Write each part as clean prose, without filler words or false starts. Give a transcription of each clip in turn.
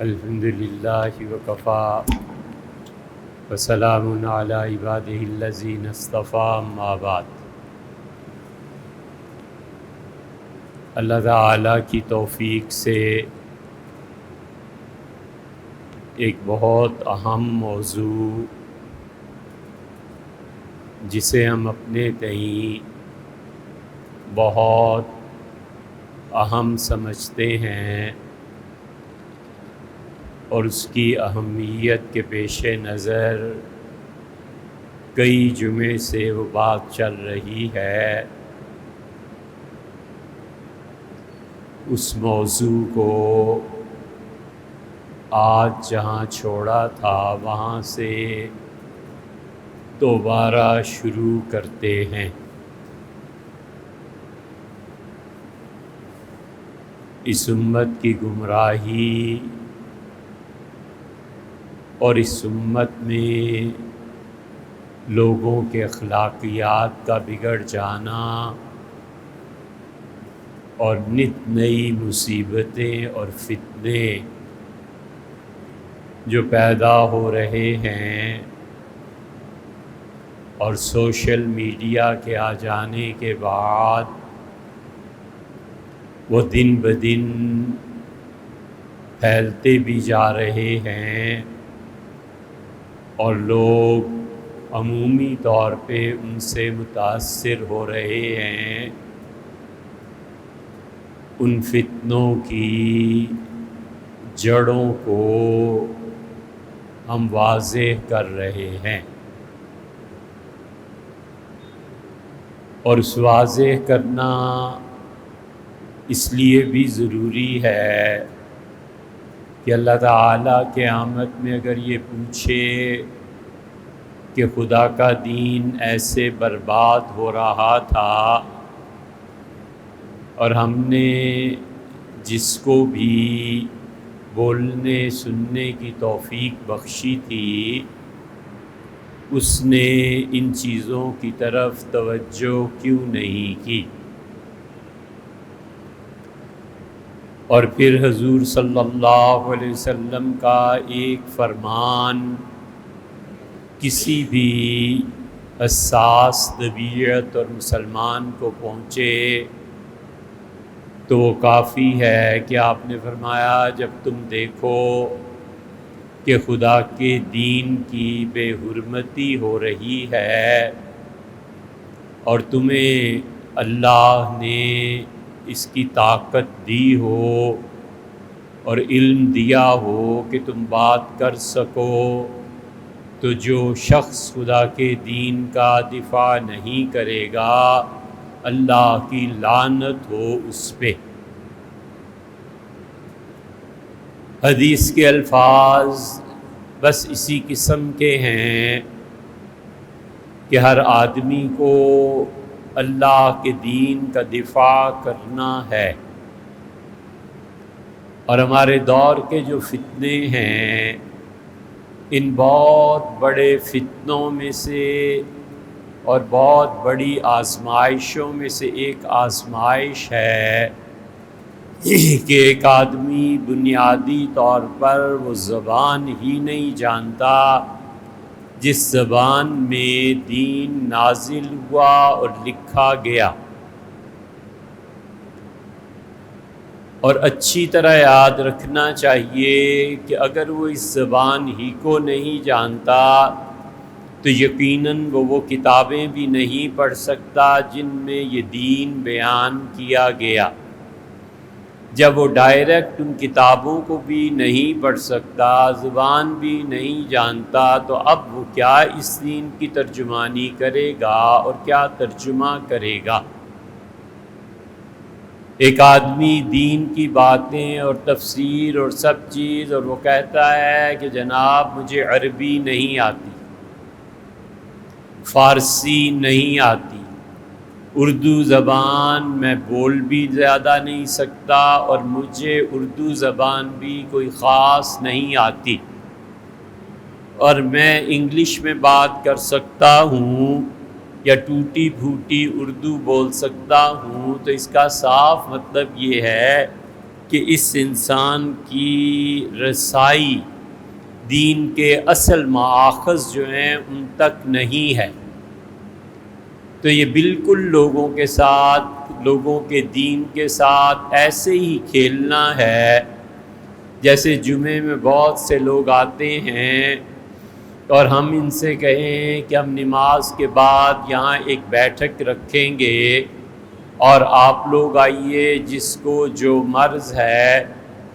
الحمدللہ وکفی وسلام علی عبادہ الذین اصطفیٰ اما بعد۔ اللہ تعالیٰ کی توفیق سے ایک بہت اہم موضوع جسے ہم اپنے تئیں بہت اہم سمجھتے ہیں اور اس کی اہمیت کے پیش نظر کئی جمعے سے وہ بات چل رہی ہے، اس موضوع کو آج جہاں چھوڑا تھا وہاں سے دوبارہ شروع کرتے ہیں۔ اس امت کی گمراہی اور اس امت میں لوگوں کے اخلاقیات کا بگڑ جانا اور نت نئی مصیبتیں اور فتنے جو پیدا ہو رہے ہیں اور سوشل میڈیا کے آ جانے کے بعد وہ دن بدن پھیلتے بھی جا رہے ہیں اور لوگ عمومی طور پہ ان سے متاثر ہو رہے ہیں۔ ان فتنوں کی جڑوں کو ہم واضح کر رہے ہیں، اور اس واضح کرنا اس لیے بھی ضروری ہے کہ اللہ تعالیٰ قیامت میں اگر یہ پوچھے کہ خدا کا دین ایسے برباد ہو رہا تھا اور ہم نے جس کو بھی بولنے سننے کی توفیق بخشی تھی اس نے ان چیزوں کی طرف توجہ کیوں نہیں کی؟ اور پھر حضور صلی اللہ علیہ وسلم کا ایک فرمان کسی بھی حساس طبیعت اور مسلمان کو پہنچے تو وہ کافی ہے کہ آپ نے فرمایا جب تم دیکھو کہ خدا کے دین کی بے حرمتی ہو رہی ہے اور تمہیں اللہ نے اس کی طاقت دی ہو اور علم دیا ہو کہ تم بات کر سکو، تو جو شخص خدا کے دین کا دفاع نہیں کرے گا اللہ کی لعنت ہو اس پہ۔ حدیث کے الفاظ بس اسی قسم کے ہیں کہ ہر آدمی کو اللہ کے دین کا دفاع کرنا ہے، اور ہمارے دور کے جو فتنے ہیں ان بہت بڑے فتنوں میں سے اور بہت بڑی آزمائشوں میں سے ایک آزمائش ہے کہ ایک آدمی بنیادی طور پر وہ زبان ہی نہیں جانتا جس زبان میں دین نازل ہوا اور لکھا گیا، اور اچھی طرح یاد رکھنا چاہیے کہ اگر وہ اس زبان ہی کو نہیں جانتا تو یقیناً وہ کتابیں بھی نہیں پڑھ سکتا جن میں یہ دین بیان کیا گیا۔ جب وہ ڈائریکٹ ان کتابوں کو بھی نہیں پڑھ سکتا، زبان بھی نہیں جانتا، تو اب وہ کیا اس دین کی ترجمانی کرے گا اور کیا ترجمہ کرے گا؟ ایک آدمی دین کی باتیں اور تفسیر اور سب چیز، اور وہ کہتا ہے کہ جناب مجھے عربی نہیں آتی، فارسی نہیں آتی، اردو زبان میں بول بھی زیادہ نہیں سکتا اور مجھے اردو زبان بھی کوئی خاص نہیں آتی، اور میں انگلش میں بات کر سکتا ہوں یا ٹوٹی پھوٹی اردو بول سکتا ہوں، تو اس کا صاف مطلب یہ ہے کہ اس انسان کی رسائی دین کے اصل مآخذ جو ہیں ان تک نہیں ہے، تو یہ بالکل لوگوں کے ساتھ، لوگوں کے دین کے ساتھ ایسے ہی کھیلنا ہے جیسے جمعے میں بہت سے لوگ آتے ہیں اور ہم ان سے کہیں کہ ہم نماز کے بعد یہاں ایک بیٹھک رکھیں گے اور آپ لوگ آئیے، جس کو جو مرض ہے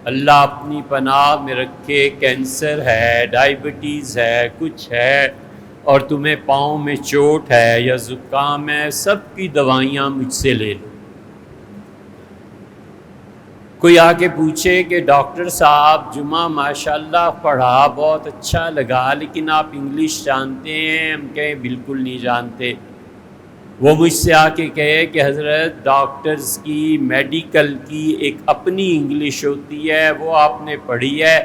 اللہ اپنی پناہ میں رکھے، کینسر ہے، ڈائبٹیز ہے، کچھ ہے، اور تمہیں پاؤں میں چوٹ ہے یا زکام ہے، سب کی دوائیاں مجھ سے لے لو۔ کوئی آ کے پوچھے کہ ڈاکٹر صاحب جمعہ ماشاءاللہ پڑھا، بہت اچھا لگا، لیکن آپ انگلش جانتے ہیں؟ ہم کہیں بالکل نہیں جانتے۔ وہ مجھ سے آ کے کہے کہ حضرت ڈاکٹرز کی، میڈیکل کی ایک اپنی انگلش ہوتی ہے، وہ آپ نے پڑھی ہے۔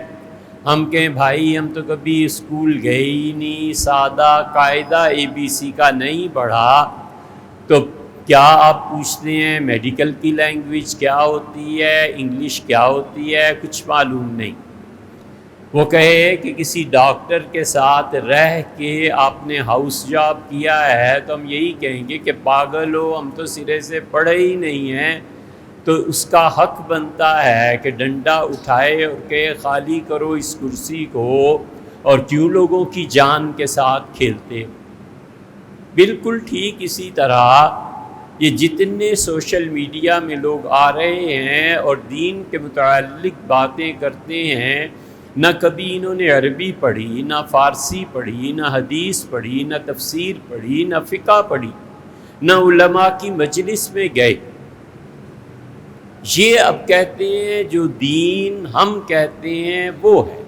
ہم کہیں بھائی ہم تو کبھی اسکول گئے ہی نہیں، سادہ قاعدہ ABC کا نہیں پڑھا، تو کیا آپ پوچھتے ہیں میڈیکل کی لینگویج کیا ہوتی ہے، انگلش کیا ہوتی ہے؟ کچھ معلوم نہیں۔ وہ کہے کہ کسی ڈاکٹر کے ساتھ رہ کے آپ نے ہاؤس جاب کیا ہے، تو ہم یہی کہیں گے کہ پاگل ہو، ہم تو سرے سے پڑھے ہی نہیں ہیں۔ تو اس کا حق بنتا ہے کہ ڈنڈا اٹھائے اور کہے خالی کرو اس کرسی کو، اور کیوں لوگوں کی جان کے ساتھ کھیلتے۔ بالکل ٹھیک اسی طرح یہ جتنے سوشل میڈیا میں لوگ آ رہے ہیں اور دین کے متعلق باتیں کرتے ہیں، نہ کبھی انہوں نے عربی پڑھی، نہ فارسی پڑھی، نہ حدیث پڑھی، نہ تفسیر پڑھی، نہ فقہ پڑھی، نہ علماء کی مجلس میں گئے۔ یہ اب کہتے ہیں جو دین ہم کہتے ہیں وہ ہے۔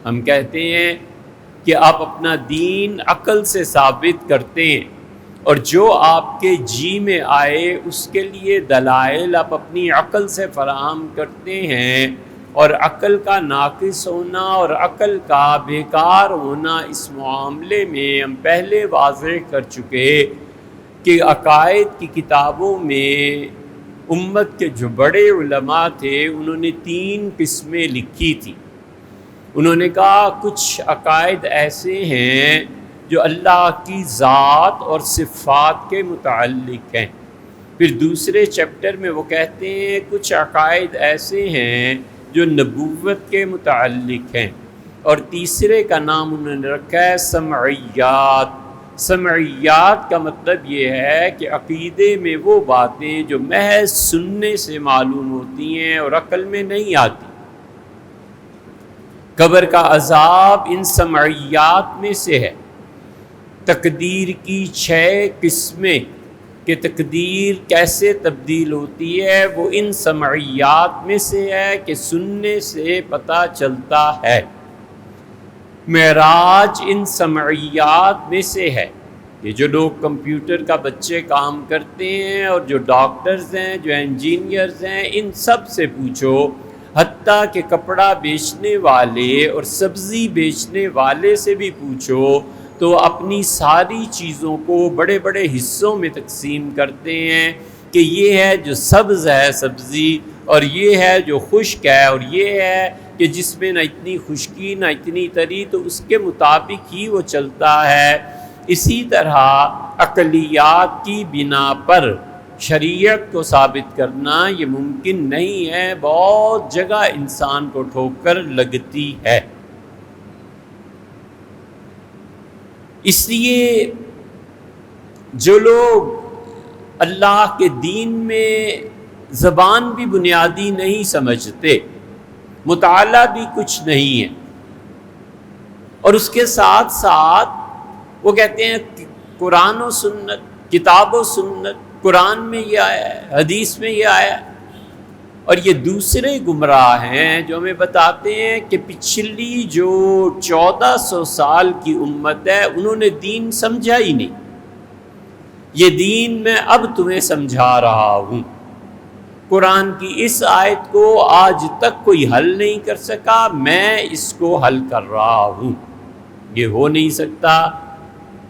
ہم کہتے ہیں کہ آپ اپنا دین عقل سے ثابت کرتے ہیں، اور جو آپ کے جی میں آئے اس کے لیے دلائل آپ اپنی عقل سے فراہم کرتے ہیں، اور عقل کا ناقص ہونا اور عقل کا بیکار ہونا اس معاملے میں ہم پہلے واضح کر چکے کہ عقائد کی کتابوں میں امت کے جو بڑے علماء تھے انہوں نے 3 قسمیں لکھی تھی۔ انہوں نے کہا کچھ عقائد ایسے ہیں جو اللہ کی ذات اور صفات کے متعلق ہیں، پھر دوسرے چیپٹر میں وہ کہتے ہیں کچھ عقائد ایسے ہیں جو نبوت کے متعلق ہیں، اور تیسرے کا نام انہوں نے رکھا ہے سمعیات۔ سمعیات کا مطلب یہ ہے کہ عقیدے میں وہ باتیں جو محض سننے سے معلوم ہوتی ہیں اور عقل میں نہیں آتی۔ قبر کا عذاب ان سمعیات میں سے ہے۔ تقدیر کی 6 قسمیں کہ تقدیر کیسے تبدیل ہوتی ہے وہ ان سمعیات میں سے ہے کہ سننے سے پتہ چلتا ہے۔ معراج ان سمعیات میں سے ہے کہ جو لوگ کمپیوٹر کا بچے کام کرتے ہیں اور جو ڈاکٹرز ہیں، جو انجینئرز ہیں، ان سب سے پوچھو، حتیٰ کہ کپڑا بیچنے والے اور سبزی بیچنے والے سے بھی پوچھو، تو اپنی ساری چیزوں کو بڑے بڑے حصوں میں تقسیم کرتے ہیں کہ یہ ہے جو سبز ہے سبزی، اور یہ ہے جو خشک ہے، اور یہ ہے کہ جس میں نہ اتنی خشکی نہ اتنی تری، تو اس کے مطابق ہی وہ چلتا ہے۔ اسی طرح عقلیات کی بنا پر شریعت کو ثابت کرنا یہ ممکن نہیں ہے، بہت جگہ انسان کو ٹھوکر لگتی ہے۔ اس لیے جو لوگ اللہ کے دین میں زبان بھی بنیادی نہیں سمجھتے، مطالعہ بھی کچھ نہیں ہے، اور اس کے ساتھ ساتھ وہ کہتے ہیں قرآن و سنت، کتاب و سنت، قرآن میں یہ آیا ہے، حدیث میں یہ آیا ہے، اور یہ دوسرے گمراہ ہیں جو ہمیں بتاتے ہیں کہ پچھلی جو 1400 سال کی امت ہے انہوں نے دین سمجھا ہی نہیں۔ یہ دین میں اب تمہیں سمجھا رہا ہوں۔ قرآن کی اس آیت کو آج تک کوئی حل نہیں کر سکا، میں اس کو حل کر رہا ہوں۔ یہ ہو نہیں سکتا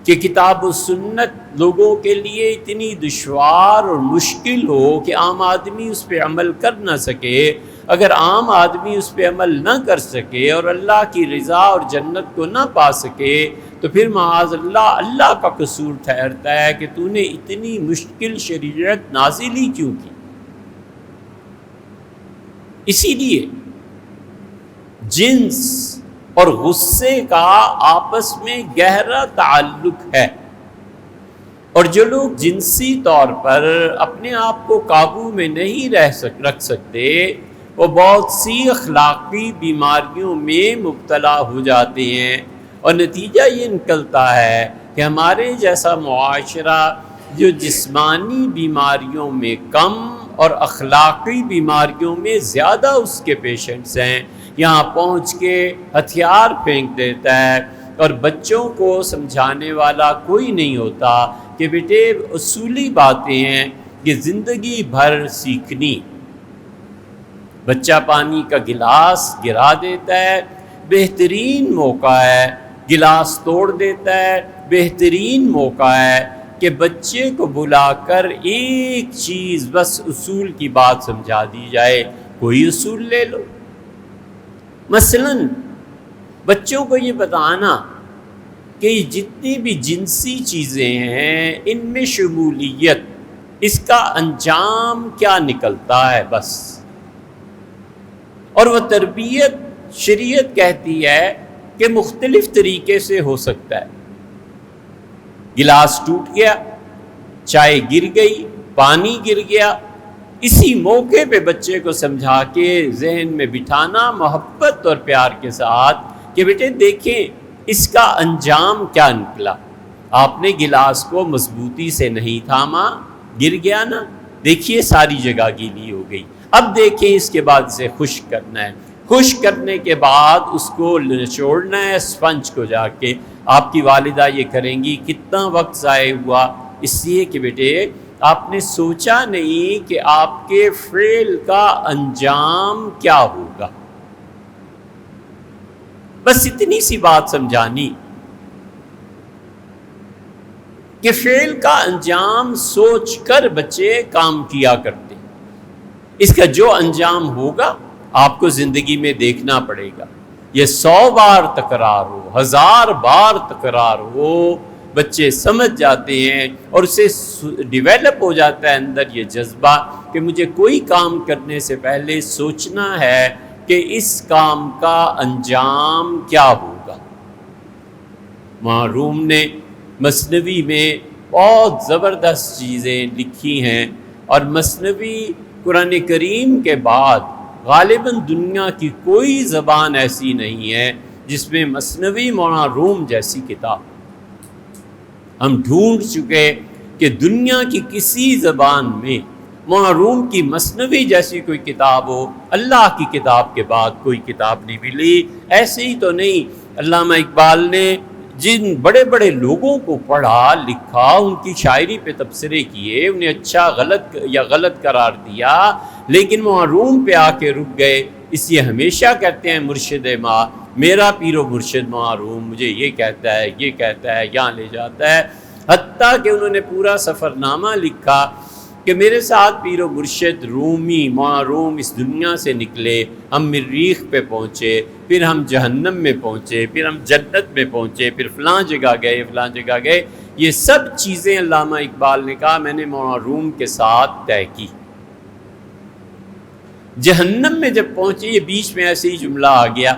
کہ کتاب و سنت لوگوں کے لیے اتنی دشوار اور مشکل ہو کہ عام آدمی اس پہ عمل کر نہ سکے۔ اگر عام آدمی اس پہ عمل نہ کر سکے اور اللہ کی رضا اور جنت کو نہ پا سکے تو پھر معاذ اللہ اللہ کا قصور ٹھہرتا ہے کہ تو نے اتنی مشکل شریعت نازل ہی کیوں کی۔ اسی لیے جنس اور غصے کا آپس میں گہرا تعلق ہے، اور جو لوگ جنسی طور پر اپنے آپ کو قابو میں نہیں رکھ سکتے وہ بہت سی اخلاقی بیماریوں میں مبتلا ہو جاتے ہیں، اور نتیجہ یہ نکلتا ہے کہ ہمارے جیسا معاشرہ جو جسمانی بیماریوں میں کم اور اخلاقی بیماریوں میں زیادہ اس کے پیشنٹس ہیں، یہاں پہنچ کے ہتھیار پھینک دیتا ہے، اور بچوں کو سمجھانے والا کوئی نہیں ہوتا کہ بیٹے اصولی باتیں ہیں کہ زندگی بھر سیکھنی۔ بچہ پانی کا گلاس گرا دیتا ہے، بہترین موقع ہے، گلاس توڑ دیتا ہے، بہترین موقع ہے کہ بچے کو بلا کر ایک چیز بس اصول کی بات سمجھا دی جائے، کوئی اصول لے لو۔ مثلاً بچوں کو یہ بتانا کہ جتنی بھی جنسی چیزیں ہیں ان میں شمولیت، اس کا انجام کیا نکلتا ہے بس، اور وہ تربیت شریعت کہتی ہے کہ مختلف طریقے سے ہو سکتا ہے۔ گلاس ٹوٹ گیا، چائے گر گئی، پانی گر گیا، اسی موقع پہ بچے کو سمجھا کے ذہن میں بٹھانا محبت اور پیار کے ساتھ کہ بیٹے دیکھیں اس کا انجام کیا نکلا، آپ نے گلاس کو مضبوطی سے نہیں تھاما، گر گیا نا، دیکھیے ساری جگہ گیلی ہو گئی، اب دیکھیں اس کے بعد اسے خشک کرنا ہے، خشک کرنے کے بعد اس کو نچوڑنا ہے اسپنج کو جا کے۔ آپ کی والدہ یہ کریں گی، کتنا وقت ضائع ہوا، اس لیے کہ بیٹے آپ نے سوچا نہیں کہ آپ کے فعل کا انجام کیا ہوگا۔ بس اتنی سی بات سمجھانی کہ فعل کا انجام سوچ کر بچے کام کیا کرتے، اس کا جو انجام ہوگا آپ کو زندگی میں دیکھنا پڑے گا۔ یہ 100 بار تکرار ہو، 1000 بار تکرار ہو، بچے سمجھ جاتے ہیں اور اسے ڈیویلپ ہو جاتا ہے اندر یہ جذبہ کہ مجھے کوئی کام کرنے سے پہلے سوچنا ہے کہ اس کام کا انجام کیا ہوگا۔ وہاں روم نے مثنوی میں بہت زبردست چیزیں لکھی ہیں، اور مثنوی قرآن کریم کے بعد غالباً دنیا کی کوئی زبان ایسی نہیں ہے جس میں مثنوی مولانا روم جیسی کتاب۔ ہم ڈھونڈ چکے کہ دنیا کی کسی زبان میں مولانا روم کی مثنوی جیسی کوئی کتاب ہو، اللہ کی کتاب کے بعد کوئی کتاب نہیں ملی۔ ایسے ہی تو نہیں، علامہ اقبال نے جن بڑے بڑے لوگوں کو پڑھا لکھا، ان کی شاعری پہ تبصرے کیے، انہیں اچھا غلط قرار دیا، لیکن مولانا روم پہ آ کے رک گئے۔ اس لیے ہمیشہ کہتے ہیں مرشد ماں، میرا پیر و مرشد مولانا روم مجھے یہ کہتا ہے، یہ کہتا ہے، یہاں لے جاتا ہے، حتیٰ کہ انہوں نے پورا سفر نامہ لکھا کہ میرے ساتھ پیر و مرشد رومی مولانا روم اس دنیا سے نکلے، ہم مریخ پہ پہنچے، پھر ہم جہنم میں پہنچے، پھر ہم جنت میں پہنچے، پھر فلاں جگہ گئے، فلاں جگہ گئے۔ یہ سب چیزیں علامہ اقبال نے کہا میں نے مولانا روم کے ساتھ طے کی۔ جہنم میں جب پہنچے، یہ بیچ میں ایسے ہی جملہ آ گیا،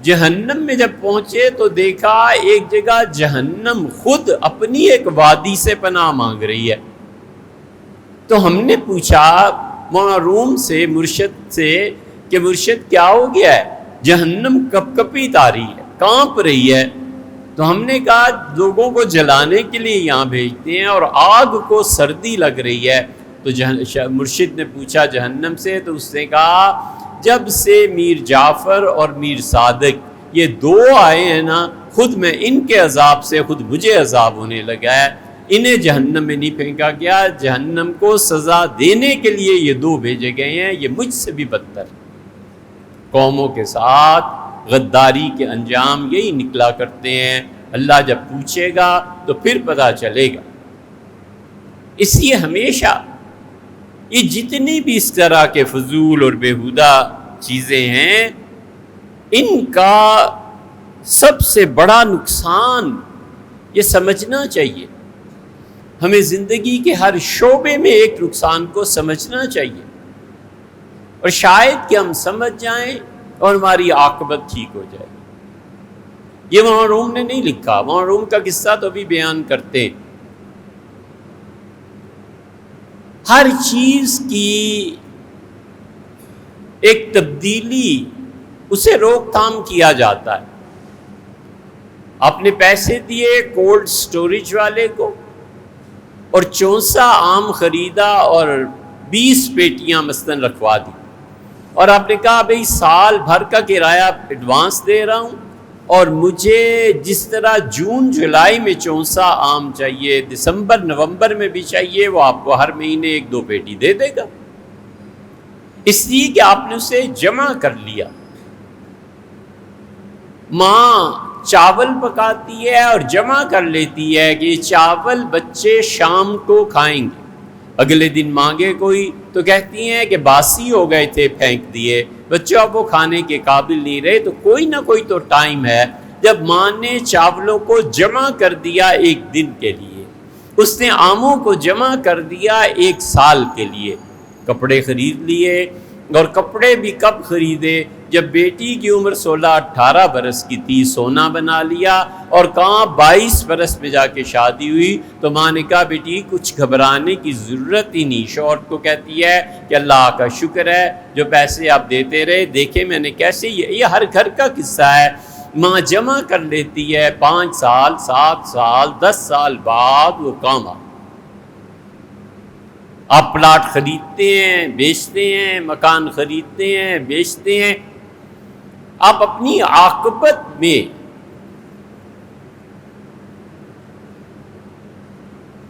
جہنم میں جب پہنچے تو دیکھا ایک جگہ جہنم خود اپنی ایک وادی سے پناہ مانگ رہی ہے۔ تو ہم نے پوچھا مولانا روم سے، مرشد سے، کہ مرشد کیا ہو گیا ہے؟ جہنم کپ کپی تاری ہے، کانپ رہی ہے۔ تو ہم نے کہا لوگوں کو جلانے کے لیے یہاں بھیجتے ہیں اور آگ کو سردی لگ رہی ہے۔ تو مرشد نے پوچھا جہنم سے، تو اس نے کہا جب سے میر جعفر اور میر صادق یہ دو آئے ہیں نا، خود میں ان کے عذاب سے خود مجھے عذاب ہونے لگا ہے۔ انہیں جہنم میں نہیں پھینکا گیا، جہنم کو سزا دینے کے لیے یہ دو بھیجے گئے ہیں، یہ مجھ سے بھی بدتر۔ قوموں کے ساتھ غداری کے انجام یہی نکلا کرتے ہیں، اللہ جب پوچھے گا تو پھر پتہ چلے گا۔ اس لیے ہمیشہ یہ جتنی بھی اس طرح کے فضول اور بیہودہ چیزیں ہیں، ان کا سب سے بڑا نقصان یہ سمجھنا چاہیے، ہمیں زندگی کے ہر شعبے میں ایک نقصان کو سمجھنا چاہیے، اور شاید کہ ہم سمجھ جائیں اور ہماری عاقبت ٹھیک ہو جائے۔ یہ وہاں روم نے نہیں لکھا، وہاں روم کا قصہ تو بھی بیان کرتے ہیں۔ ہر چیز کی ایک تبدیلی، اسے روک تھام کیا جاتا ہے۔ آپ نے پیسے دیے کولڈ سٹوریج والے کو اور 64 آم خریدا اور 20 پیٹیاں مثلاً رکھوا دی، اور آپ نے کہا بھئی سال بھر کا کرایہ ایڈوانس دے رہا ہوں، اور مجھے جس طرح جون جولائی میں 64 آم چاہیے، دسمبر نومبر میں بھی چاہیے، وہ آپ کو ہر مہینے 1-2 پیٹی دے دے گا، اس لیے کہ آپ نے اسے جمع کر لیا۔ ماں چاول پکاتی ہے اور جمع کر لیتی ہے کہ یہ چاول بچے شام کو کھائیں گے، اگلے دن مانگے کوئی تو کہتی ہیں کہ باسی ہو گئے تھے، پھینک دیے، بچوں اب وہ کھانے کے قابل نہیں رہے۔ تو کوئی نہ کوئی تو ٹائم ہے جب ماں نے چاولوں کو جمع کر دیا 1 دن کے لیے، اس نے آموں کو جمع کر دیا 1 سال کے لیے، کپڑے خرید لیے، اور کپڑے بھی کب خریدے؟ جب بیٹی کی عمر 16-18 برس کی تھی، سونا بنا لیا، اور کہاں 22 برس میں جا کے شادی ہوئی، تو ماں نے کہا بیٹی کچھ گھبرانے کی ضرورت ہی نہیں۔ شوہر کو کہتی ہے کہ اللہ کا شکر ہے جو پیسے آپ دیتے رہے، دیکھیں میں نے کیسے، یہ ہر گھر کا قصہ ہے، ماں جمع کر لیتی ہے، 5 سال 7 سال 10 سال بعد وہ کام آ۔ آپ پلاٹ خریدتے ہیں، بیچتے ہیں، مکان خریدتے ہیں، بیچتے ہیں، آپ اپنی عاقبت میں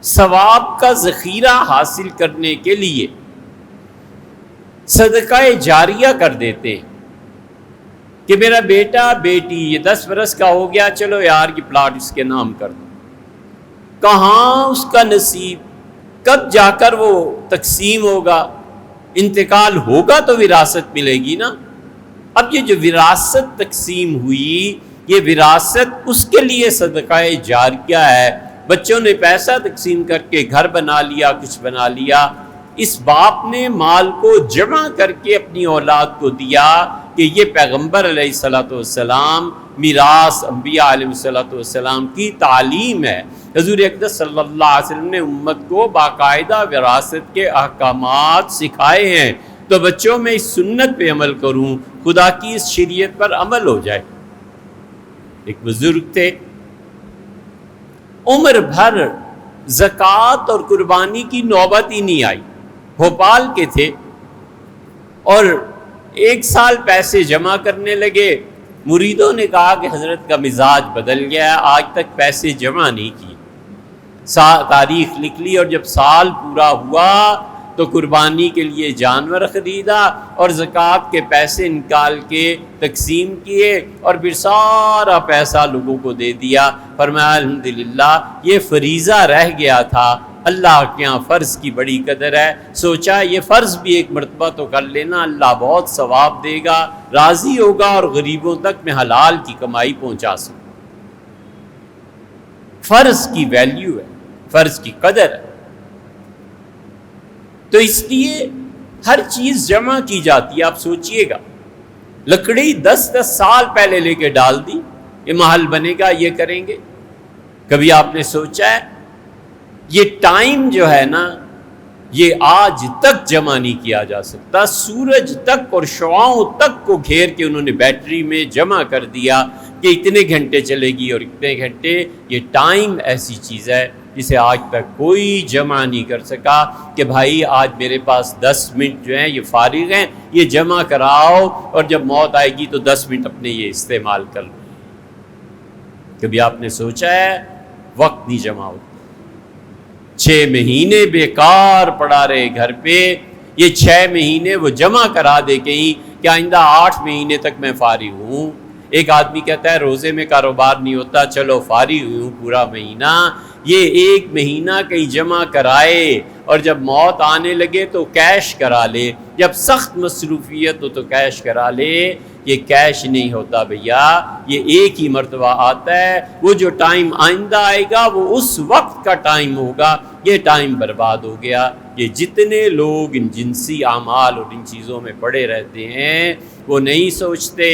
ثواب کا ذخیرہ حاصل کرنے کے لیے صدقہ جاریہ کر دیتے ہیں کہ میرا بیٹا بیٹی یہ 10 برس کا ہو گیا، چلو یار یہ پلاٹ اس کے نام کر دو۔ کہاں اس کا نصیب، کب جا کر وہ تقسیم ہوگا، انتقال ہوگا تو وراثت ملے گی نا۔ اب یہ جو وراثت تقسیم ہوئی، یہ وراثت اس کے لیے صدقہ جاریہ ہے۔ بچوں نے پیسہ تقسیم کر کے گھر بنا لیا، کچھ بنا لیا، اس باپ نے مال کو جمع کر کے اپنی اولاد کو دیا کہ یہ پیغمبر علیہ الصلوۃ والسلام، میراث انبیاء علیہ الصلوۃ والسلام کی تعلیم ہے۔ حضور اقدس صلی اللہ علیہ وسلم نے امت کو باقاعدہ وراثت کے احکامات سکھائے ہیں، تو بچوں میں اس سنت پہ عمل کروں، خدا کی اس شریعت پر عمل ہو جائے۔ ایک بزرگ تھے، عمر بھر زکوٰۃ اور قربانی کی نوبت ہی نہیں آئی، بھوپال کے تھے، اور 1 سال پیسے جمع کرنے لگے، مریدوں نے کہا کہ حضرت کا مزاج بدل گیا ہے، آج تک پیسے جمع نہیں کیے۔ تاریخ لکھ لی، اور جب سال پورا ہوا تو قربانی کے لیے جانور خریدا اور زکوٰۃ کے پیسے نکال کے تقسیم کیے، اور پھر سارا پیسہ لوگوں کو دے دیا۔ فرمایا الحمدللہ یہ فریضہ رہ گیا تھا، اللہ کے یہاں فرض کی بڑی قدر ہے، سوچا یہ فرض بھی ایک مرتبہ تو کر لینا، اللہ بہت ثواب دے گا، راضی ہوگا، اور غریبوں تک میں حلال کی کمائی پہنچا سکوں۔ فرض کی ویلیو ہے، فرض کی قدر ہے، تو اس لیے ہر چیز جمع کی جاتی ہے۔ آپ سوچئے گا، لکڑی 10 سال پہلے لے کے ڈال دی، یہ محل بنے گا، یہ کریں گے۔ کبھی آپ نے سوچا ہے یہ ٹائم جو ہے نا، یہ آج تک جمع نہیں کیا جا سکتا، سورج تک اور شعاؤں تک کو گھیر کے انہوں نے بیٹری میں جمع کر دیا کہ اتنے گھنٹے چلے گی اور اتنے گھنٹے۔ یہ ٹائم ایسی چیز ہے جسے آج تک کوئی جمع نہیں کر سکا کہ بھائی آج میرے پاس 10 منٹ جو ہیں یہ فارغ ہیں، یہ جمع کراؤ، اور جب موت آئے گی تو 10 منٹ اپنے یہ استعمال کر لو۔ کبھی آپ نے سوچا ہے وقت نہیں جمع ہوتا، 6 مہینے بیکار پڑا رہے گھر پہ، یہ 6 مہینے وہ جمع کرا دے کہیں کہ آئندہ 8 مہینے تک میں فارغ ہوں۔ ایک آدمی کہتا ہے روزے میں کاروبار نہیں ہوتا، چلو فارغ ہوں پورا مہینہ، یہ 1 مہینہ کہیں جمع کرائے اور جب موت آنے لگے تو کیش کرا لے، جب سخت مصروفیت ہو تو کیش کرا لے، یہ کیش نہیں ہوتا بھیا، یہ ایک ہی مرتبہ آتا ہے، وہ جو ٹائم آئندہ آئے گا وہ اس وقت کا ٹائم ہوگا، یہ ٹائم برباد ہو گیا۔ یہ جتنے لوگ ان جنسی اعمال اور ان چیزوں میں پڑے رہتے ہیں وہ نہیں سوچتے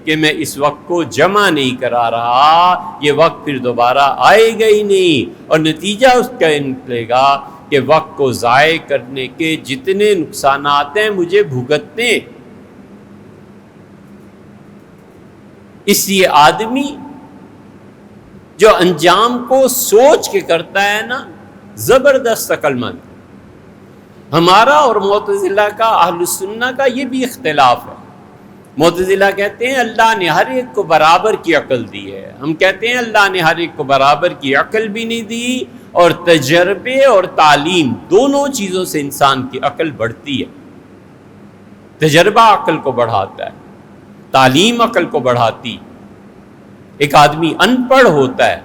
کہ میں اس وقت کو جمع نہیں کرا رہا، یہ وقت پھر دوبارہ آئے گا ہی نہیں، اور نتیجہ اس کا نکلے گا کہ وقت کو ضائع کرنے کے جتنے نقصانات ہیں مجھے بھگتنے۔ اس لیے آدمی جو انجام کو سوچ کے کرتا ہے نا، زبردست عقل مند۔ ہمارا اور معتزلہ کا، اہل سنہ کا یہ بھی اختلاف ہے۔ معتزلہ کہتے ہیں اللہ نے ہر ایک کو برابر کی عقل دی ہے، ہم کہتے ہیں اللہ نے ہر ایک کو برابر کی عقل بھی نہیں دی، اور تجربے اور تعلیم دونوں چیزوں سے انسان کی عقل بڑھتی ہے۔ تجربہ عقل کو بڑھاتا ہے، تعلیم عقل کو بڑھاتی۔ ایک آدمی ان پڑھ ہوتا ہے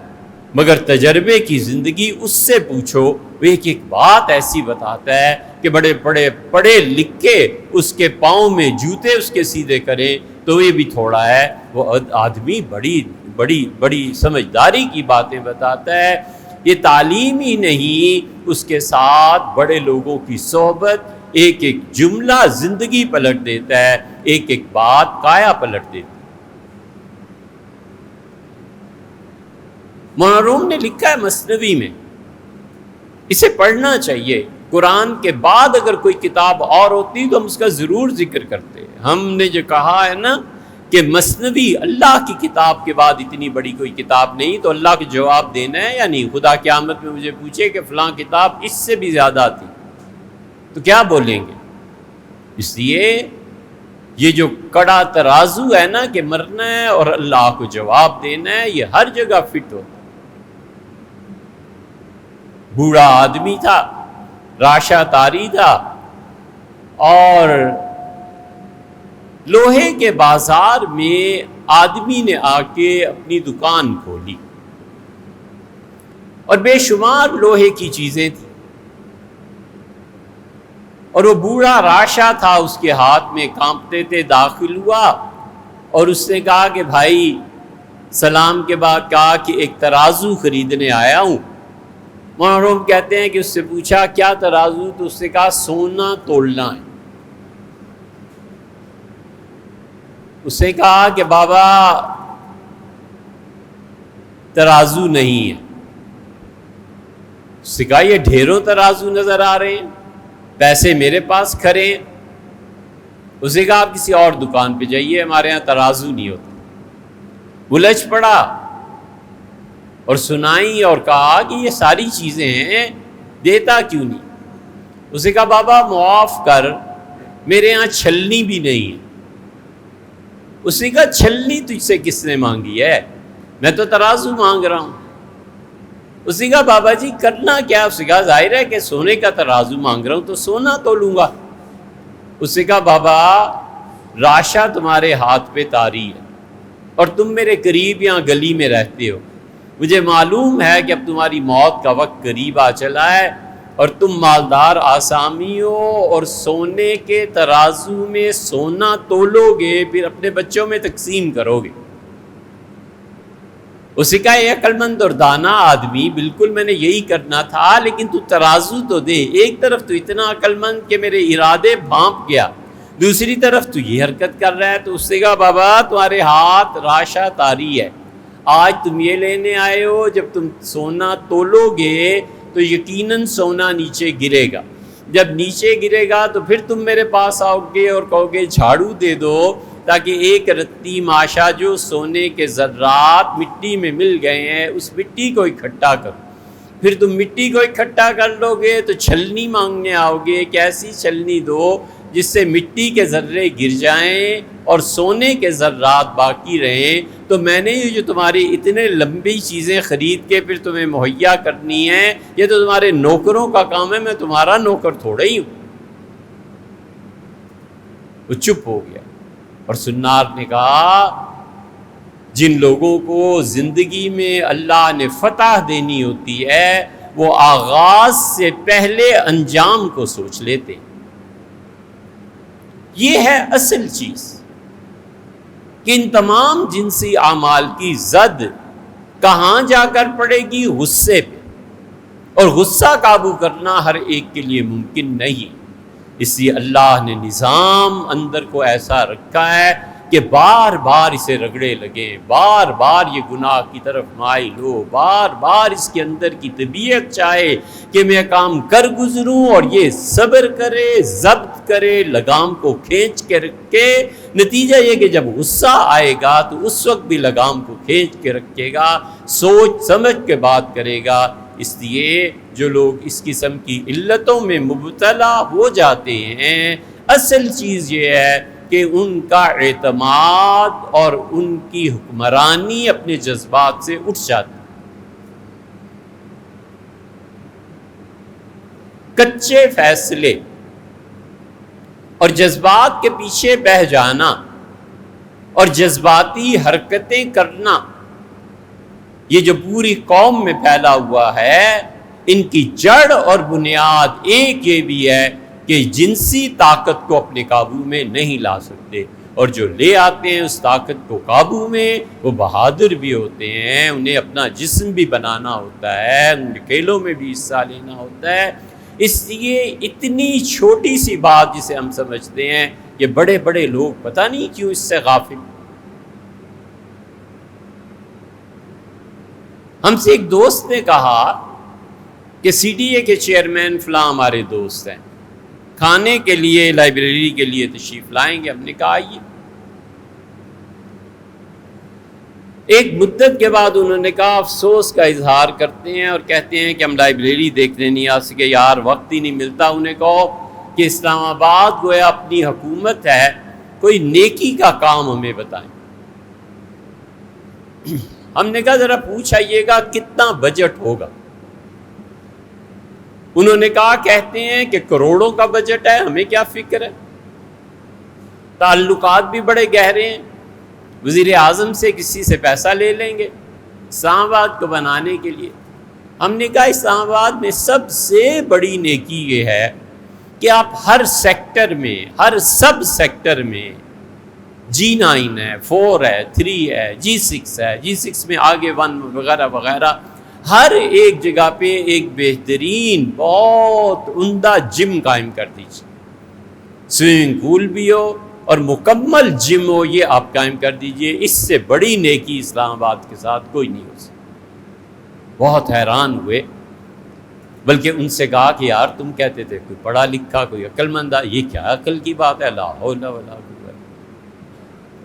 مگر تجربے کی زندگی اس سے پوچھو، وہ ایک بات ایسی بتاتا ہے کہ بڑے بڑے پڑھے لکھے اس کے پاؤں میں جوتے اس کے سیدھے کریں تو یہ بھی تھوڑا ہے۔ وہ آدمی بڑی بڑی بڑی سمجھداری کی باتیں بتاتا ہے۔ یہ تعلیم ہی نہیں، اس کے ساتھ بڑے لوگوں کی صحبت ایک ایک جملہ زندگی پلٹ دیتا ہے، ایک ایک بات کایا پلٹ دیتا ہے۔ مولانا روم نے لکھا ہے مثنوی میں، اسے پڑھنا چاہیے۔ قرآن کے بعد اگر کوئی کتاب اور ہوتی تو ہم اس کا ضرور ذکر کرتے۔ ہم نے جو کہا ہے نا کہ مثنوی اللہ کی کتاب کے بعد اتنی بڑی کوئی کتاب نہیں، تو اللہ کو جواب دینا ہے یا نہیں؟ خدا قیامت میں مجھے پوچھے کہ فلاں کتاب اس سے بھی زیادہ تھی تو کیا بولیں گے؟ اس لیے یہ جو کڑا ترازو ہے نا کہ مرنا ہے اور اللہ کو جواب دینا ہے، یہ ہر جگہ فٹ ہوتا ہے۔ بوڑھا آدمی تھا، راشا تاری تھا، اور لوہے کے بازار میں آدمی نے آ کے اپنی دکان کھولی اور بے شمار لوہے کی چیزیں تھیں، اور وہ بوڑھا راشا تھا، اس کے ہاتھ میں کانپتے تھے۔ داخل ہوا اور اس نے کہا کہ بھائی، سلام کے بعد کہا کہ ایک ترازو خریدنے آیا ہوں۔ مولانا روم کہتے ہیں کہ اس سے پوچھا کیا ترازو؟ تو اس نے کہا سونا تولنا ہے۔ اس نے کہا کہ بابا ترازو نہیں ہے۔ اس نے کہا یہ ڈھیروں ترازو نظر آ رہے ہیں، پیسے میرے پاس کھڑے ہیں۔ اس نے کہا آپ کسی اور دکان پہ جائیے، ہمارے ہاں ترازو نہیں ہوتا۔ الجھ پڑا اور سنائی اور کہا کہ یہ ساری چیزیں ہیں، دیتا کیوں نہیں؟ اس نے کہا بابا معاف کر، میرے ہاں چھلنی بھی نہیں ہے۔ اس نے کہا چھلنی تجھ سے کس نے مانگی ہے؟ میں تو ترازو مانگ رہا ہوں۔ اس نے کہا بابا جی کرنا کیا؟ اس نے کہا ظاہر ہے کہ سونے کا ترازو مانگ رہا ہوں تو سونا تو لوں گا۔ اس نے کہا بابا راشا تمہارے ہاتھ پہ طاری ہے اور تم میرے قریب یہاں گلی میں رہتے ہو، مجھے معلوم ہے کہ اب تمہاری موت کا وقت قریب آ چلا ہے اور تم مالدار آسامی ہو اور سونے کے ترازو میں سونا تولو گے، پھر اپنے بچوں میں تقسیم کرو گے۔ اس نے کہا اے عقل مند اور دانا آدمی، بالکل میں نے یہی کرنا تھا، لیکن تو ترازو تو دے۔ ایک طرف تو اتنا عقل مند کہ میرے ارادے بھانپ گیا، دوسری طرف تو یہ حرکت کر رہا ہے۔ تو اس نے کہا بابا تمہارے ہاتھ راشا طاری ہے، آج تم یہ لینے آئے ہو، جب تم سونا تولو گے تو یقیناً سونا نیچے گرے گا، جب نیچے گرے گا تو پھر تم میرے پاس آؤ گے اور کہو گے جھاڑو دے دو تاکہ ایک رتی ماشا جو سونے کے ذرات مٹی میں مل گئے ہیں اس مٹی کو اکٹھا کرو۔ پھر تم مٹی کو اکٹھا کر لو گے تو چھلنی مانگنے آؤ گے کہ ایسی چھلنی دو جس سے مٹی کے ذرے گر جائیں اور سونے کے ذرات باقی رہیں۔ تو میں نے یہ جو تمہاری اتنے لمبی چیزیں خرید کے پھر تمہیں مہیا کرنی ہیں، یہ تو تمہارے نوکروں کا کام ہے، میں تمہارا نوکر تھوڑا ہی ہوں۔ وہ چپ ہو گیا اور سنار نے کہا جن لوگوں کو زندگی میں اللہ نے فتح دینی ہوتی ہے وہ آغاز سے پہلے انجام کو سوچ لیتے. یہ ہے اصل چیز کہ ان تمام جنسی اعمال کی زد کہاں جا کر پڑے گی؟ غصے پہ. اور غصہ قابو کرنا ہر ایک کے لیے ممکن نہیں. اس لیے اللہ نے نظام اندر کو ایسا رکھا ہے کہ بار بار اسے رگڑے لگیں، بار بار یہ گناہ کی طرف مائل ہو، بار بار اس کے اندر کی طبیعت چاہے کہ میں کام کر گزروں، اور یہ صبر کرے، ضبط کرے، لگام کو کھینچ کے رکھے. نتیجہ یہ کہ جب غصہ آئے گا تو اس وقت بھی لگام کو کھینچ کے رکھے گا، سوچ سمجھ کے بات کرے گا. اس لیے جو لوگ اس قسم کی علتوں میں مبتلا ہو جاتے ہیں، اصل چیز یہ ہے کہ ان کا اعتماد اور ان کی حکمرانی اپنے جذبات سے اٹھ جاتی. کچے فیصلے اور جذبات کے پیچھے بہہ جانا اور جذباتی حرکتیں کرنا، یہ جو پوری قوم میں پھیلا ہوا ہے، ان کی جڑ اور بنیاد ایک یہ بھی ہے کہ جنسی طاقت کو اپنے قابو میں نہیں لا سکتے، اور جو لے آتے ہیں اس طاقت کو قابو میں وہ بہادر بھی ہوتے ہیں. انہیں اپنا جسم بھی بنانا ہوتا ہے، ان کھیلوں میں بھی حصہ لینا ہوتا ہے. اس لیے اتنی چھوٹی سی بات جسے ہم سمجھتے ہیں، یہ بڑے بڑے لوگ پتہ نہیں کیوں اس سے غافل. ہم سے ایک دوست نے کہا کہ سی ڈی اے کے چیئرمین فلاں ہمارے دوست ہیں، کھانے کے لیے لائبریری کے لیے تشریف لائیں گے. ہم نے کہا آئیے. ایک مدت کے بعد انہوں نے کہا افسوس کا اظہار کرتے ہیں اور کہتے ہیں کہ ہم لائبریری دیکھنے نہیں آ سکے، یار وقت ہی نہیں ملتا. انہیں کہو کہ اسلام آباد گویا اپنی حکومت ہے، کوئی نیکی کا کام ہمیں بتائیں. ہم نے کہا ذرا پوچھ آئیے گا کتنا بجٹ ہوگا. انہوں نے کہا کہتے ہیں کہ کروڑوں کا بجٹ ہے، ہمیں کیا فکر ہے. تعلقات بھی بڑے گہرے ہیں، وزیر اعظم سے کسی سے پیسہ لے لیں گے اسلام آباد کو بنانے کے لیے. ہم نے کہا اسلام آباد میں سب سے بڑی نیکی یہ ہے کہ آپ ہر سیکٹر میں، ہر سب سیکٹر میں G9 ہے، 4 ہے، 3 ہے، G6 ہے، G6 میں آگے 1 وغیرہ وغیرہ، ہر ایک جگہ پہ ایک بہترین بہت عمدہ جم قائم کر دیجیے. سوئمنگ پول بھی ہو اور مکمل جم ہو، یہ آپ قائم کر دیجئے. اس سے بڑی نیکی اسلام آباد کے ساتھ کوئی نہیں ہو سکتی. بہت حیران ہوئے، بلکہ ان سے کہا کہ یار تم کہتے تھے کوئی پڑھا لکھا، کوئی عقل مند، یہ کیا عقل کی بات ہے؟ لا حول ولا قوت.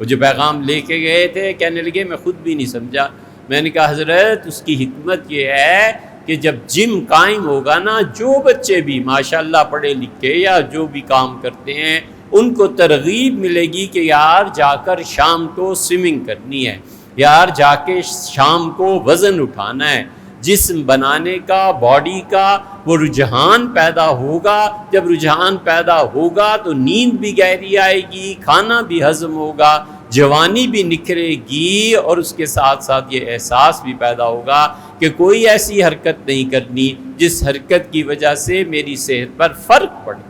وہ جو پیغام لے کے گئے تھے کہنے لگے میں خود بھی نہیں سمجھا. میں نے کہا حضرت اس کی حکمت یہ ہے کہ جب جم قائم ہوگا نا، جو بچے بھی ماشاءاللہ پڑھے لکھے یا جو بھی کام کرتے ہیں ان کو ترغیب ملے گی کہ یار جا کر شام کو سوئمنگ کرنی ہے، یار جا کے شام کو وزن اٹھانا ہے. جسم بنانے کا، باڈی کا وہ رجحان پیدا ہوگا. جب رجحان پیدا ہوگا تو نیند بھی گہری آئے گی، کھانا بھی ہضم ہوگا، جوانی بھی نکھرے گی، اور اس کے ساتھ ساتھ یہ احساس بھی پیدا ہوگا کہ کوئی ایسی حرکت نہیں کرنی جس حرکت کی وجہ سے میری صحت پر فرق پڑے.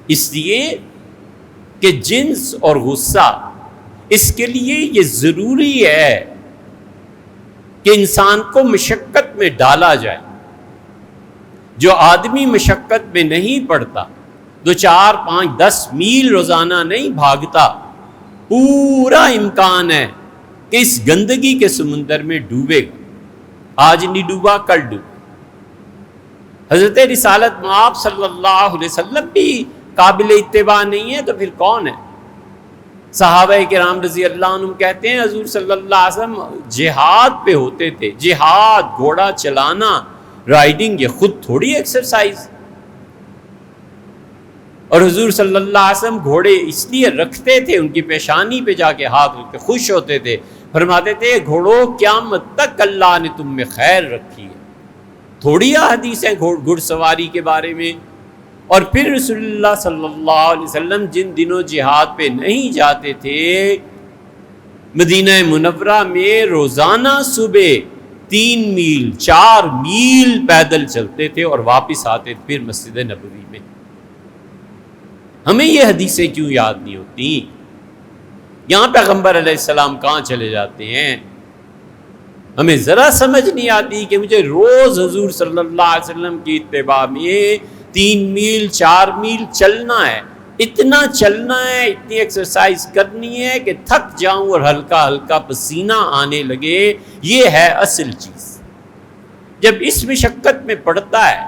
اس لیے کہ جنس اور غصہ، اس کے لیے یہ ضروری ہے کہ انسان کو مشقت میں ڈالا جائے. جو آدمی مشقت میں نہیں پڑتا، 2 4 5 10 میل روزانہ نہیں بھاگتا، پورا امکان ہے کہ اس گندگی کے سمندر میں ڈوبے گا. آج نہیں ڈوبا کل ڈوبا. حضرت رسالت مآب صلی اللہ علیہ وسلم بھی قابل اتباع نہیں ہے تو پھر کون ہے؟ صحابہ کرام رضی اللہ عنہ کہتے ہیں حضور صلی اللہ علیہ وسلم جہاد پہ ہوتے تھے. جہاد، گھوڑا چلانا، رائڈنگ، یہ خود تھوڑی ایکسرسائز. اور حضور صلی اللہ علیہ وسلم گھوڑے اس لیے رکھتے تھے، ان کی پیشانی پہ جا کے ہاتھ رکھتے، خوش ہوتے تھے، فرماتے تھے گھوڑوں قیامت تک اللہ نے تم میں خیر رکھی ہے. تھوڑی حدیث ہیں گھڑ سواری کے بارے میں. اور پھر رسول اللہ صلی اللہ علیہ وسلم جن دنوں جہاد پہ نہیں جاتے تھے مدینہ منورہ میں روزانہ صبح 3 میل 4 میل پیدل چلتے تھے اور واپس آتے پھر مسجد نبوی میں۔ ہمیں یہ حدیثیں کیوں یاد نہیں ہوتی؟ یہاں پیغمبر علیہ السلام کہاں چلے جاتے ہیں؟ ہمیں ذرا سمجھ نہیں آتی کہ مجھے روز حضور صلی اللہ علیہ وسلم کی اتباع میں 3 میل 4 میل چلنا ہے، اتنا چلنا ہے، اتنی ایکسرسائز کرنی ہے کہ تھک جاؤں اور ہلکا ہلکا پسینہ آنے لگے۔ یہ ہے اصل چیز۔ جب اس مشقت میں پڑتا ہے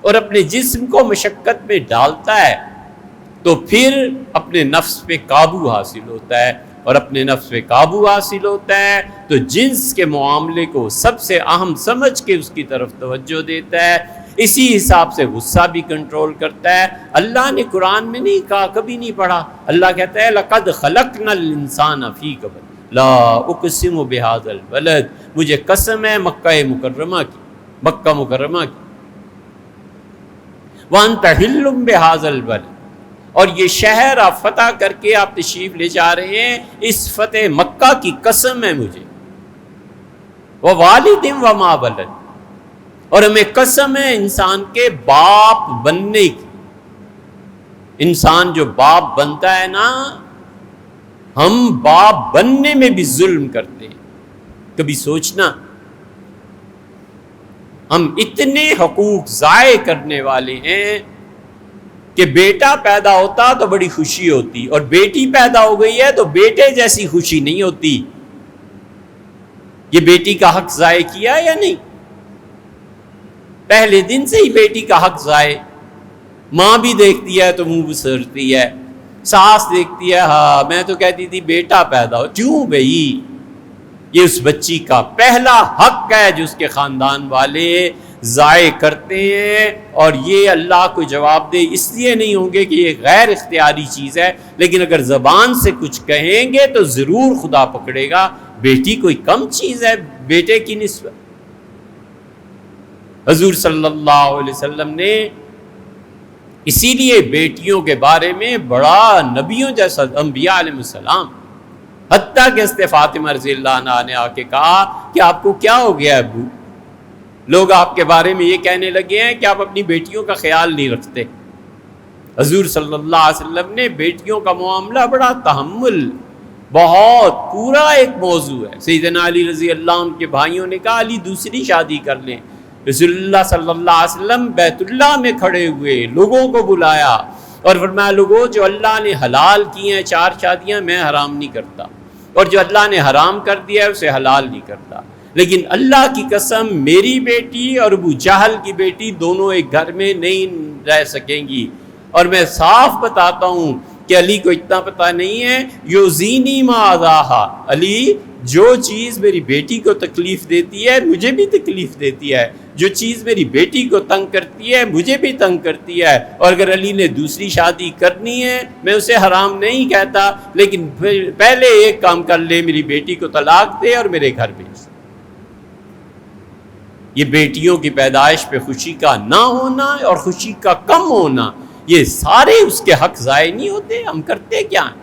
اور اپنے جسم کو مشقت میں ڈالتا ہے تو پھر اپنے نفس پہ قابو حاصل ہوتا ہے، اور اپنے نفس پہ قابو حاصل ہوتا ہے تو جنس کے معاملے کو سب سے اہم سمجھ کے اس کی طرف توجہ دیتا ہے، اسی حساب سے غصہ بھی کنٹرول کرتا ہے۔ اللہ نے قرآن میں نہیں کہا، کبھی نہیں پڑھا، اللہ کہتا ہے لَقَدْ خَلَقْنَا الْإِنسَانَ فِي كَبَدٍ لَا أُقْسِمُ بِهَذَا الْبَلَدِ، مجھے قسم ہے مکہ مکرمہ کی، مکہ مکرمہ کی، وَأَنْتَ حِلٌّ بِهَذَا الْبَلَدِ، اور یہ شہر آپ فتح کر کے آپ تشریف لے جا رہے ہیں، اس فتح مکہ کی قسم ہے مجھے، وَوَالِدٍ وَمَا وَلَدَ، اور ہمیں قسم ہے انسان کے باپ بننے کی۔ انسان جو باپ بنتا ہے نا، ہم باپ بننے میں بھی ظلم کرتے ہیں۔ کبھی سوچنا، ہم اتنے حقوق ضائع کرنے والے ہیں کہ بیٹا پیدا ہوتا تو بڑی خوشی ہوتی، اور بیٹی پیدا ہو گئی ہے تو بیٹے جیسی خوشی نہیں ہوتی۔ یہ بیٹی کا حق ضائع کیا یا نہیں؟ پہلے دن سے ہی بیٹی کا حق ضائع۔ ماں بھی دیکھتی ہے تو منہ بسرتی ہے، ساس دیکھتی ہے، ہاں میں تو کہتی تھی بیٹا پیدا ہو، کیوں بھئی؟ یہ اس بچی کا پہلا حق ہے جو اس کے خاندان والے ضائع کرتے ہیں، اور یہ اللہ کو جواب دہ اس لیے نہیں ہوں گے کہ یہ غیر اختیاری چیز ہے، لیکن اگر زبان سے کچھ کہیں گے تو ضرور خدا پکڑے گا۔ بیٹی کوئی کم چیز ہے بیٹے کی نسبت؟ حضور صلی اللہ علیہ وسلم نے اسی لیے بیٹیوں کے بارے میں بڑا نبیوں جیسا، انبیاء علیہ السلام، حتیٰ کہ حضرت فاطمہ رضی اللہ عنہا نے آ کے کہا کہ آپ کو کیا ہو گیا ابو؟ لوگ آپ کے بارے میں یہ کہنے لگے ہیں کہ آپ اپنی بیٹیوں کا خیال نہیں رکھتے۔ حضور صلی اللہ علیہ وسلم نے بیٹیوں کا معاملہ بڑا تحمل، بہت پورا ایک موضوع ہے۔ سیدنا علی رضی اللہ عنہ کے بھائیوں نے کہا علی دوسری شادی کر لیں، رسول اللہ صلی اللہ علیہ وسلم بیت اللہ میں کھڑے ہوئے، لوگوں کو بلایا اور فرمایا لوگوں جو اللہ نے حلال کی ہیں 4 شادیاں میں حرام نہیں کرتا، اور جو اللہ نے حرام کر دیا ہے اسے حلال نہیں کرتا، لیکن اللہ کی قسم میری بیٹی اور ابو جہل کی بیٹی دونوں ایک گھر میں نہیں رہ سکیں گی۔ اور میں صاف بتاتا ہوں کہ علی کو اتنا پتہ نہیں ہے، یوزینی ما اذاہا، علی جو چیز میری بیٹی کو تکلیف دیتی ہے مجھے بھی تکلیف دیتی ہے، جو چیز میری بیٹی کو تنگ کرتی ہے مجھے بھی تنگ کرتی ہے، اور اگر علی نے دوسری شادی کرنی ہے میں اسے حرام نہیں کہتا، لیکن پہلے ایک کام کر لے، میری بیٹی کو طلاق دے اور میرے گھر بھیج۔ یہ بیٹیوں کی پیدائش پہ خوشی کا نہ ہونا اور خوشی کا کم ہونا، یہ سارے اس کے حق ضائع نہیں ہوتے؟ ہم کرتے کیا ہیں؟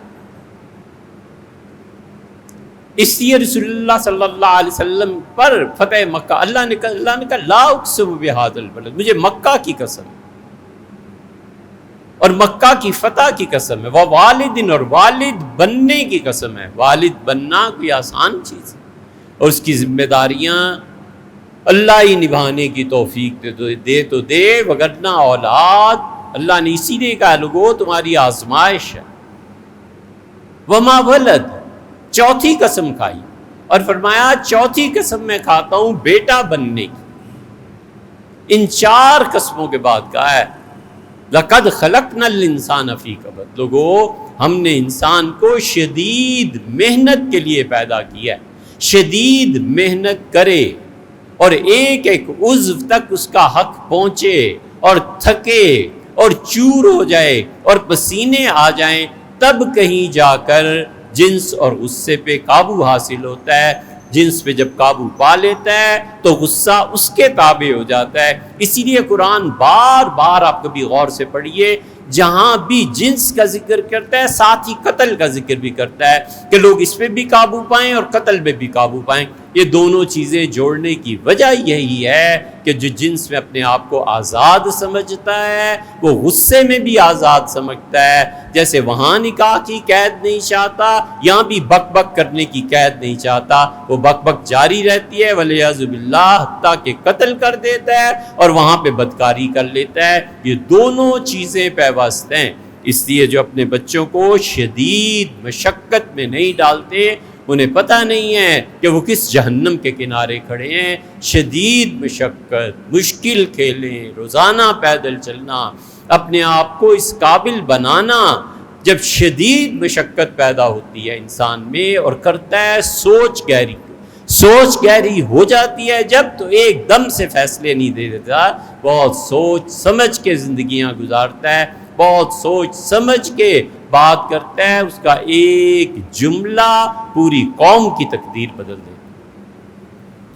اس لیے رسول اللہ صلی اللہ علیہ وسلم پر فتح مکہ اللہ نے کہا لا اقسم بہذا البلد، مجھے مکہ کی قسم اور مکہ کی فتح کی قسم ہے، وہ والدن، اور والد بننے کی قسم ہے۔ والد بننا کوئی آسان چیز ہے، اور اس کی ذمہ داریاں اللہ ہی نبھانے کی توفیق دے تو دے، وگرنہ اولاد اللہ نے اسی لیے کہا لوگو تمہاری آزمائش ہے۔ وما ولد، چوتھی قسم کھائی اور فرمایا چوتھی قسم میں کھاتا ہوں بیٹا بننے کی۔ ان 4 قسموں کے بعد کہا ہے لقد خلقنا الانسان فی کبد، لوگو ہم نے انسان کو شدید محنت کے لیے پیدا کیا ہے، شدید محنت کرے اور ایک ایک عضو تک اس کا حق پہنچے اور تھکے اور چور ہو جائے اور پسینے آ جائیں، تب کہیں جا کر جنس اور غصے پہ قابو حاصل ہوتا ہے۔ جنس پہ جب قابو پا لیتا ہے تو غصہ اس کے تابع ہو جاتا ہے۔ اسی لیے قرآن بار بار آپ کبھی غور سے پڑھیے، جہاں بھی جنس کا ذکر کرتا ہے ساتھ ہی قتل کا ذکر بھی کرتا ہے کہ لوگ اس پہ بھی قابو پائیں اور قتل پہ بھی قابو پائیں۔ یہ دونوں چیزیں جوڑنے کی وجہ یہی ہے کہ جو جنس میں اپنے آپ کو آزاد سمجھتا ہے وہ غصے میں بھی آزاد سمجھتا ہے، جیسے وہاں نکاح کی قید نہیں چاہتا یہاں بھی بک بک کرنے کی قید نہیں چاہتا، وہ بک بک جاری رہتی ہے ولیعذ باللہ، حتیٰ کہ قتل کر دیتا ہے اور وہاں پہ بدکاری کر لیتا ہے۔ یہ دونوں چیزیں پیوست ہیں، اس لیے جو اپنے بچوں کو شدید مشقت میں نہیں ڈالتے انہیں پتہ نہیں ہے کہ وہ کس جہنم کے کنارے کھڑے ہیں۔ شدید مشقت، مشکل کھیلیں، روزانہ پیدل چلنا، اپنے آپ کو اس قابل بنانا، جب شدید مشقت پیدا ہوتی ہے انسان میں اور کرتا ہے سوچ گہری ہو جاتی ہے جب، تو ایک دم سے فیصلے نہیں دے دیتا، بہت سوچ سمجھ کے زندگیاں گزارتا ہے، بہت سوچ سمجھ کے بات کرتا ہے، اس کا ایک جملہ پوری قوم کی تقدیر بدل دیتا ہے۔